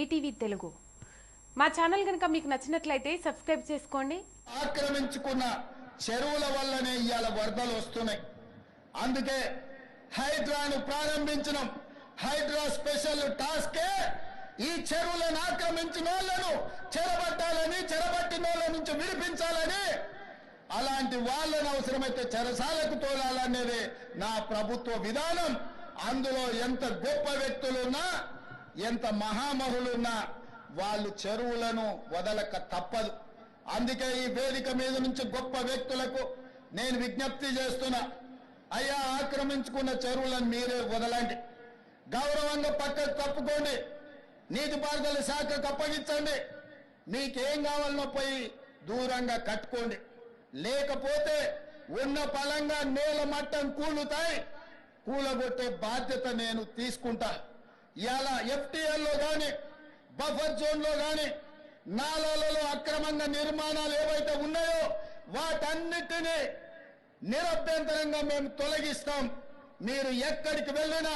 ETV Telugu. మా channel కనుక మీకు నచ్చినట్లయితే సబ్స్క్రైబ్ చేసుకోండి. ఆక్రమించుకున్న చెరువుల వల్లనే ఇవాళ వరదలు వస్తున్నాయి. అందుకే హైడ్రాను ప్రారంభించడం. హైడ్రా స్పెషల్ టాస్కే ఈ చెరువులను ఆక్రమించిన వాళ్ళను చెరబట్టాలని, చెరబట్టిన వాళ్ళ నుంచి విడిపించాలని, అలాంటి వాళ్ళను అవసరమైతే చెరసాలకు తోలాలనేది నా ప్రభుత్వ విధానం. అందులో ఎంత గొప్ప వ్యక్తులున్నా, ఎంత మహామహులున్నా వాళ్ళు చెరువులను వదలక తప్పదు. అందుకే ఈ వేదిక మీద నుంచి గొప్ప వ్యక్తులకు నేను విజ్ఞప్తి చేస్తున్నా, అయ్యా ఆక్రమించుకున్న చెరువులను మీరే వదలండి, గౌరవంగా పక్కకు తప్పుకోండి, నీటిపారుదల శాఖకు అప్పగించండి, మీకేం కావాలనో పోయి దూరంగా కట్టుకోండి. లేకపోతే ఉన్న పలంగా నేల మట్టం కూలుతాయి, కూలగొట్టే బాధ్యత నేను తీసుకుంటా. ఇలా ఎఫ్టీఎల్లో కానీ, బఫర్ జోన్లో కానీ, నాలాలలో అక్రమంగా నిర్మాణాలు ఏవైతే ఉన్నాయో వాటన్నిటినీ నిరభ్యంతరంగా మేము తొలగిస్తాం. మీరు ఎక్కడికి వెళ్ళినా,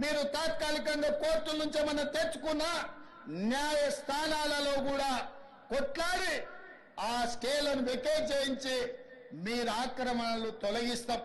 మీరు తాత్కాలికంగా కోర్టుల నుంచి ఏమన్నా తెచ్చుకున్నా న్యాయస్థానాలలో కూడా కొట్లాడి ఆ స్కేలను వెకేట్ చేయించి మీరు ఆక్రమణలు తొలగిస్తాం.